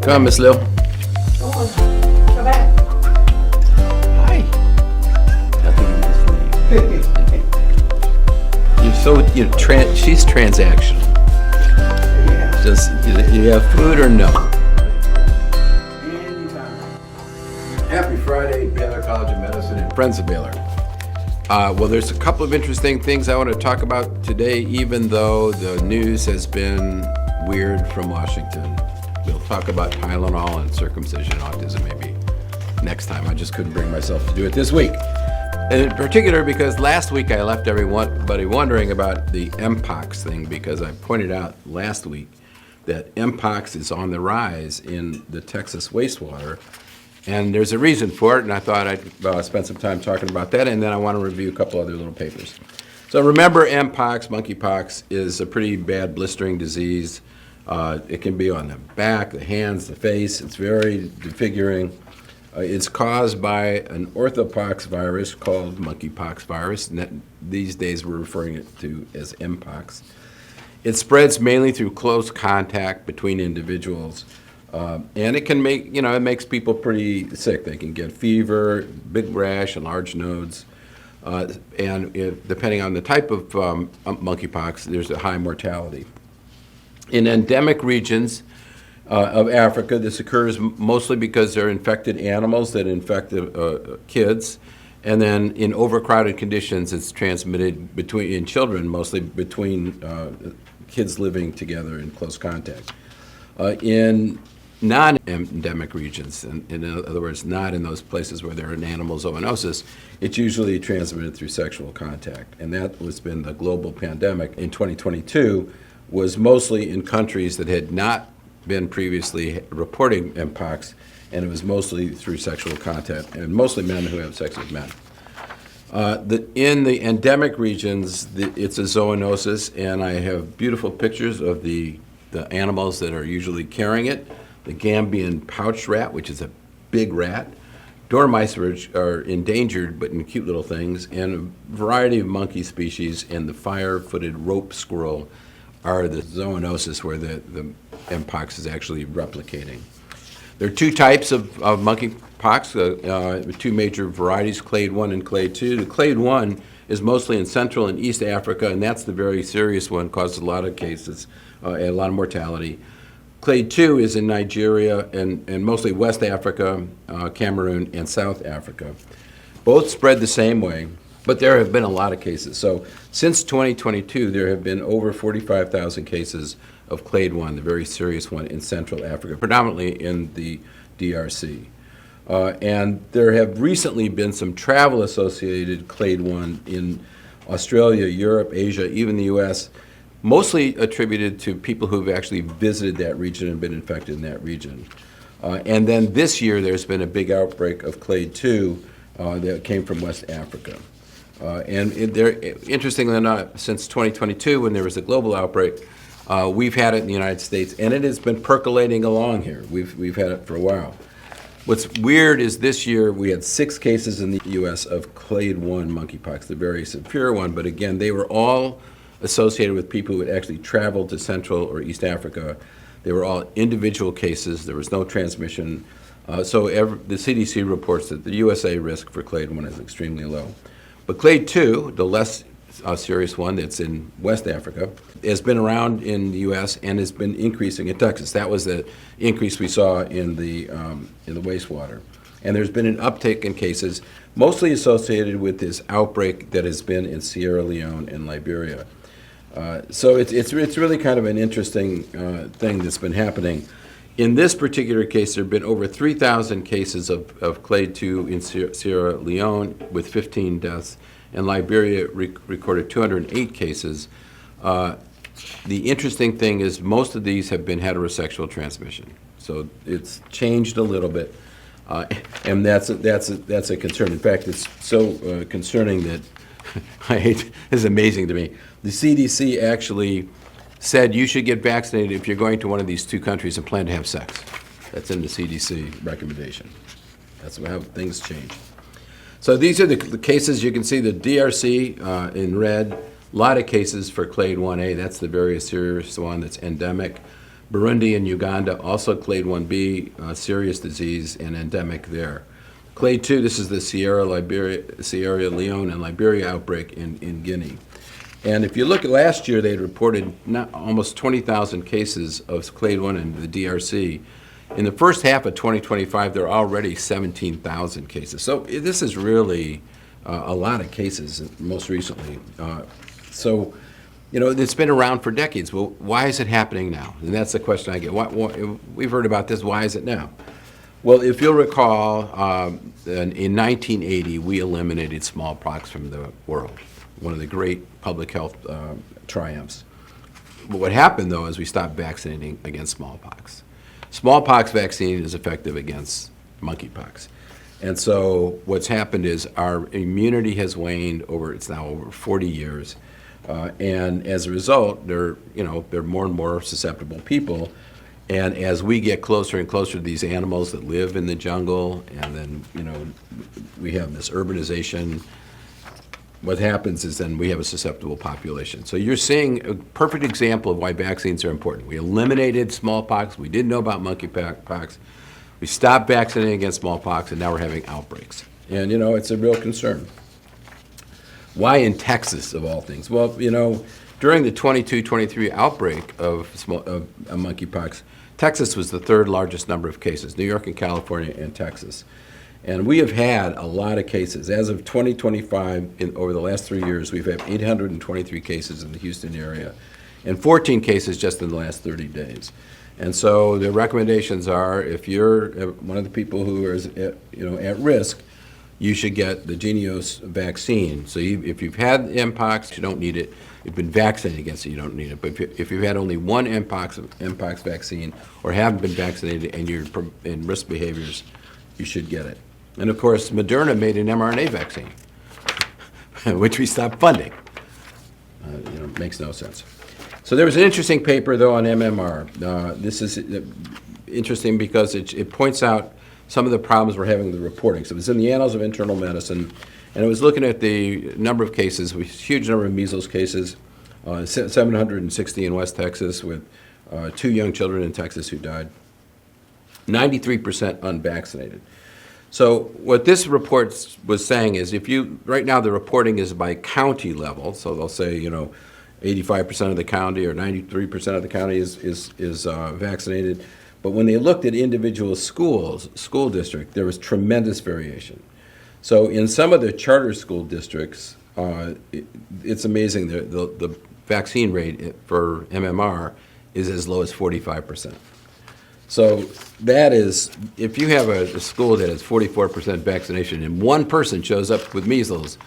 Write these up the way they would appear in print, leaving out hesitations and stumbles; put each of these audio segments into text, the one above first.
Come on, Miss Lil. Go on. Go back. Hi. She's transactional. Yeah. Just, you have food or no? Anytime. Happy Friday, Baylor College of Medicine and friends of Baylor. Well, there's a couple of interesting things I want to talk about today, even though the news has been weird from Washington. We'll talk about Tylenol and circumcision autism maybe next time. I just couldn't bring myself to do it this week. And in particular, because last week I left everybody wondering about the mPox thing, because I pointed out last week that mPox is on the rise in the Texas wastewater. And there's a reason for it, and I thought I'd spend some time talking about that, and then I want to review a couple other little papers. So remember, mPox, monkeypox, is a pretty bad blistering disease. It can be on the back, the hands, the face. It's very disfiguring. It's caused by an orthopox virus called monkeypox virus, and these days we're referring it to as mPox. It spreads mainly through close contact between individuals. And it can it makes people pretty sick. They can get fever, big rash, and large nodes. Depending on the type of monkeypox, there's a high mortality. In endemic regions of Africa, this occurs mostly because they're infected animals that infect kids. And then in overcrowded conditions, it's transmitted in children, mostly between kids living together in close contact. In non-endemic regions, in other words, not in those places where there are an animal zoonosis, it's usually transmitted through sexual contact. And that has been the global pandemic in 2022, was mostly in countries that had not been previously reporting mPox, and it was mostly through sexual contact, and mostly men who have sex with men. In the endemic regions, it's a zoonosis, and I have beautiful pictures of the animals that are usually carrying it. The Gambian pouch rat, which is a big rat. Dormice are endangered, but in cute little things, and a variety of monkey species, and the fire-footed rope squirrel are the zoonosis where the mPox is actually replicating. There are two types of monkeypox, two major varieties, clade 1 and clade 2. The clade 1 is mostly in Central and East Africa, and that's the very serious one, causes a lot of cases, and a lot of mortality. Clade 2 is in Nigeria and mostly West Africa, Cameroon, and South Africa. Both spread the same way, but there have been a lot of cases. So since 2022, there have been over 45,000 cases of clade 1, the very serious one, in Central Africa, predominantly in the DRC. And there have recently been some travel-associated clade 1 in Australia, Europe, Asia, even the U.S., mostly attributed to people who have actually visited that region and been infected in that region. And then this year, there's been a big outbreak of clade 2 that came from West Africa. Interestingly enough, since 2022, when there was a global outbreak, we've had it in the United States, and it has been percolating along here. We've had it for a while. What's weird is this year we had 6 cases in the U.S. of clade 1 monkeypox, the very severe one, but again, they were all associated with people who had actually traveled to Central or East Africa. They were all individual cases. There was no transmission. The CDC reports that the USA risk for clade 1 is extremely low. But clade 2, the less serious one that's in West Africa, has been around in the U.S. and has been increasing in Texas. That was the increase we saw in the wastewater. And there's been an uptick in cases, mostly associated with this outbreak that has been in Sierra Leone and Liberia. So it's really kind of an interesting thing that's been happening. In this particular case, there have been over 3,000 cases of clade 2 in Sierra Leone with 15 deaths, and Liberia recorded 208 cases. The interesting thing is most of these have been heterosexual transmission. So it's changed a little bit, and that's a concern. In fact, it's so concerning that it's amazing to me. The CDC actually said you should get vaccinated if you're going to one of these two countries and plan to have sex. That's in the CDC recommendation. That's how things change. So these are the cases. You can see the DRC in red. A lot of cases for clade 1A. That's the very serious one that's endemic. Burundi and Uganda, also clade 1b, serious disease and endemic there. Clade 2, this is the Sierra Leone and Liberia outbreak in Guinea. And if you look at last year, they had reported almost 20,000 cases of clade 1 in the DRC. In the first half of 2025, there are already 17,000 cases. So this is really a lot of cases most recently. So, you know, it's been around for decades. Well, why is it happening now? And that's the question I get. We've heard about this. Why is it now? Well, if you'll recall, in 1980, we eliminated smallpox from the world, one of the great public health triumphs. But what happened, though, is we stopped vaccinating against smallpox. Smallpox vaccine is effective against monkeypox. And so what's happened is our immunity has waned it's now over 40 years. And as a result, they're more and more susceptible people. And as we get closer and closer to these animals that live in the jungle, and then, we have this urbanization, what happens is then we have a susceptible population. So you're seeing a perfect example of why vaccines are important. We eliminated smallpox. We didn't know about monkeypox. We stopped vaccinating against smallpox, and now we're having outbreaks. And, it's a real concern. Why in Texas, of all things? Well, during the 22-23 outbreak of monkeypox, Texas was the third largest number of cases, New York and California and Texas. And we have had a lot of cases. As of 2025, over the last 3 years, we've had 823 cases in the Houston area and 14 cases just in the last 30 days. And so the recommendations are, if you're one of the people who is at risk, you should get the Jynneos vaccine. So if you've had mPox, you don't need it. If you've been vaccinated against it, you don't need it. But if you've had only one mPox vaccine or haven't been vaccinated and you're in risk behaviors, you should get it. And of course, Moderna made an mRNA vaccine, which we stopped funding. Makes no sense. So there was an interesting paper, though, on MMR. This is interesting because it points out some of the problems we're having with the reporting. So it was in the Annals of Internal Medicine, and it was looking at the number of cases, a huge number of measles cases, 760 in West Texas with 2 young children in Texas who died, 93% unvaccinated. So what this report was saying is right now the reporting is by county level, so they'll say, 85% of the county or 93% of the county is vaccinated. But when they looked at individual school district, there was tremendous variation. So in some of the charter school districts, it's amazing. The vaccine rate for MMR is as low as 45%. So that is, if you have a school that has 44% vaccination and one person shows up with measles,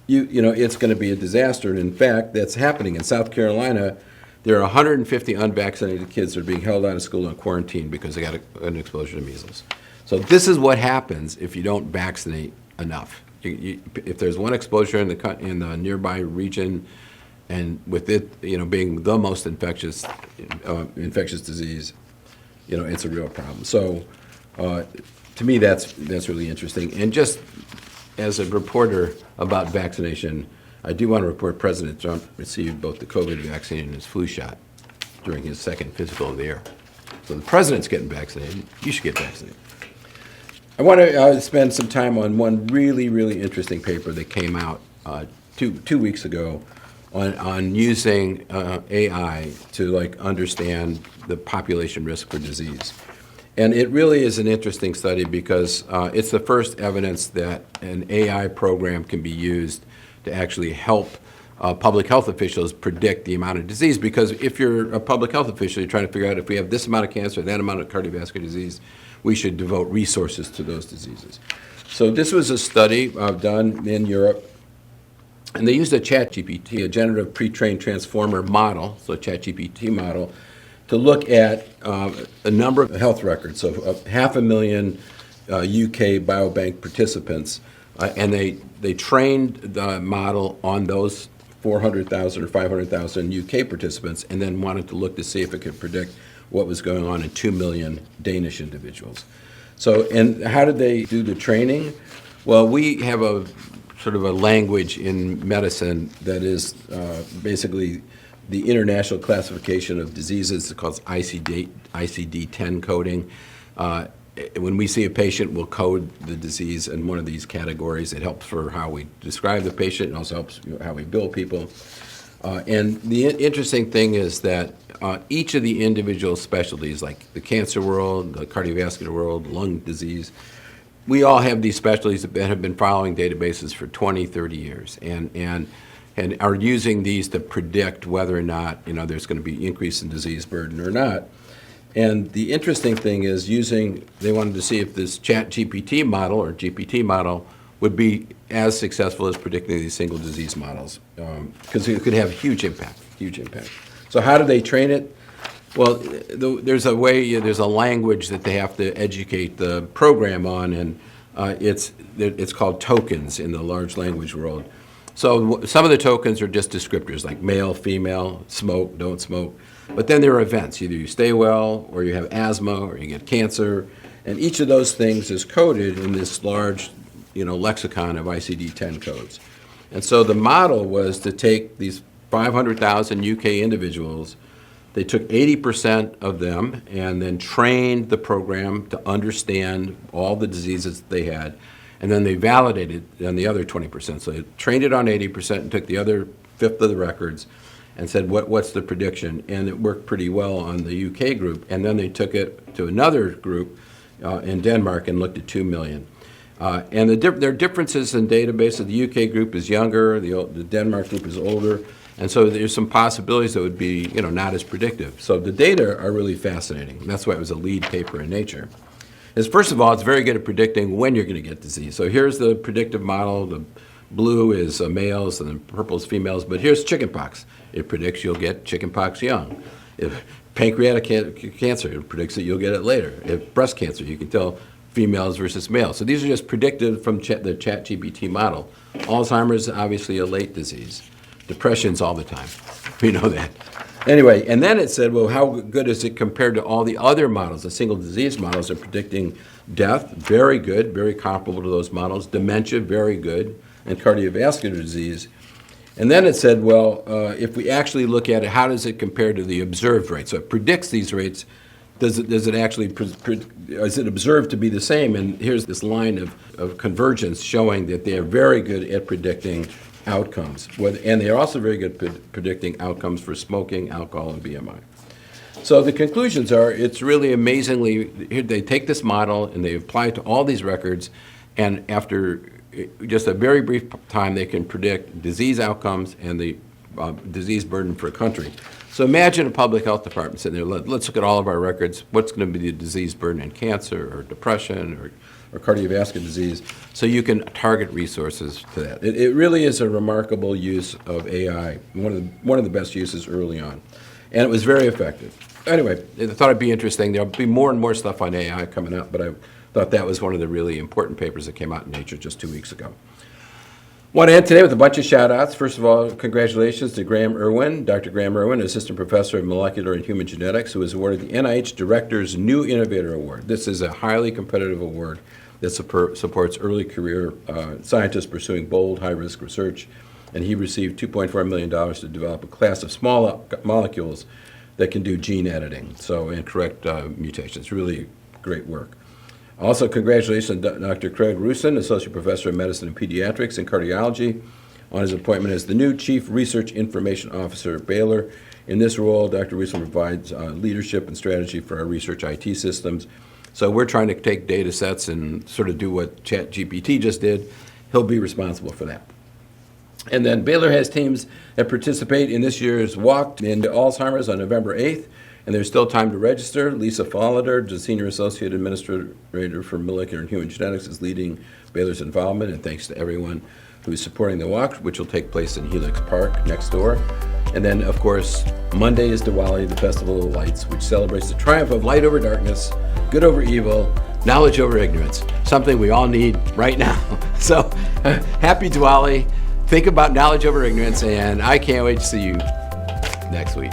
it's going to be a disaster. And in fact, that's happening in South Carolina. There are 150 unvaccinated kids that are being held out of school in quarantine because they got an exposure to measles. So this is what happens if you don't vaccinate enough. If there's one exposure in the nearby region, and with it, being the most infectious disease, it's a real problem. So, to me, that's really interesting. And just as a reporter about vaccination, I do want to report President Trump received both the COVID vaccine and his flu shot during his second physical of the year. So the president's getting vaccinated. You should get vaccinated. I want to spend some time on one really, really interesting paper that came out 2 weeks ago on using AI to understand the population risk for disease. And it really is an interesting study because it's the first evidence that an AI program can be used to actually help public health officials predict the amount of disease. Because if you're a public health official, you're trying to figure out if we have this amount of cancer, that amount of cardiovascular disease, we should devote resources to those diseases. So this was a study done in Europe. And they used a ChatGPT, a generative pre-trained transformer model, so a ChatGPT model, to look at a number of health records, so 500,000 UK biobank participants, and they trained the model on those 400,000 or 500,000 UK participants, and then wanted to look to see if it could predict what was going on in 2 million Danish individuals. So, and how did they do the training? Well, we have a sort of a language in medicine that is basically the International Classification of Diseases. It's called ICD-10 coding. When we see a patient, we'll code the disease in one of these categories. It helps for how we describe the patient. It also helps how we bill people. And the interesting thing is that each of the individual specialties, like the cancer world, the cardiovascular world, lung disease, we all have these specialties that have been following databases for 20, 30 years and are using these to predict whether or not there's going to be increase in disease burden or not. And the interesting thing is they wanted to see if this ChatGPT model or GPT model would be as successful as predicting these single disease models, because it could have huge impact. So how do they train it? Well, there's a language that they have to educate the program on, and it's called tokens in the large language world. So some of the tokens are just descriptors like male, female, smoke, don't smoke. But then there are events. Either you stay well, or you have asthma, or you get cancer. And each of those things is coded in this large lexicon of ICD-10 codes. And so the model was to take these 500,000 UK individuals. They took 80% of them and then trained the program to understand all the diseases they had. And then they validated on the other 20%. So they trained it on 80% and took the other fifth of the records and said, what's the prediction? And it worked pretty well on the UK group. And then they took it to another group in Denmark and looked at 2 million. And there are differences in databases. The UK group is younger, the Denmark group is older. And so there's some possibilities that would be not as predictive. So the data are really fascinating. And that's why it was a lead paper in Nature. First of all, it's very good at predicting when you're going to get disease. So here's the predictive model. The blue is males and the purple is females. But here's chickenpox. It predicts you'll get chickenpox young. If pancreatic cancer, it predicts that you'll get it later. If breast cancer, you can tell females versus males. So these are just predicted from the ChatGPT model. Alzheimer's, obviously a late disease. Depression's all the time. We know that. Anyway, and then it said, well, how good is it compared to all the other models? The single disease models are predicting death, very good, very comparable to those models. Dementia, very good. And cardiovascular disease. And then it said, well, if we actually look at it, how does it compare to the observed rate? So it predicts these rates. Does it actually, is it observed to be the same? And here's this line of convergence showing that they are very good at predicting outcomes. And they are also very good at predicting outcomes for smoking, alcohol, and BMI. So the conclusions are, it's really amazingly, they take this model and they apply it to all these records, and after just a very brief time, they can predict disease outcomes and the disease burden for a country. So imagine a public health department sitting there, let's look at all of our records, what's going to be the disease burden in cancer or depression or cardiovascular disease, so you can target resources to that. It really is a remarkable use of AI, one of the best uses early on. And it was very effective. Anyway, I thought it'd be interesting. There'll be more and more stuff on AI coming up, but I thought that was one of the really important papers that came out in Nature just 2 weeks ago. I want to end today with a bunch of shout-outs. First of all, congratulations to Graham Irwin, Dr. Graham Irwin, Assistant Professor of Molecular and Human Genetics, who was awarded the NIH Director's New Innovator Award. This is a highly competitive award that supports early career scientists pursuing bold, high-risk research, and he received $2.4 million to develop a class of small molecules that can do gene editing, and correct mutations. Really great work. Also, congratulations to Dr. Craig Rusin, Associate Professor of Medicine and Pediatrics and Cardiology, on his appointment as the new Chief Research Information Officer at Baylor. In this role, Dr. Rusin provides leadership and strategy for our research IT systems. So we're trying to take data sets and sort of do what ChatGPT just did. He'll be responsible for that. And then Baylor has teams that participate in this year's walk into Alzheimer's on November 8th. And there's still time to register. Lisa Folliter, the Senior Associate Administrator for Molecular and Human Genetics, is leading Baylor's involvement, and thanks to everyone who's supporting the walk, which will take place in Helix Park next door. And then, of course, Monday is Diwali, the Festival of Lights, which celebrates the triumph of light over darkness, good over evil, knowledge over ignorance, something we all need right now. So, happy Diwali. Think about knowledge over ignorance, and I can't wait to see you next week.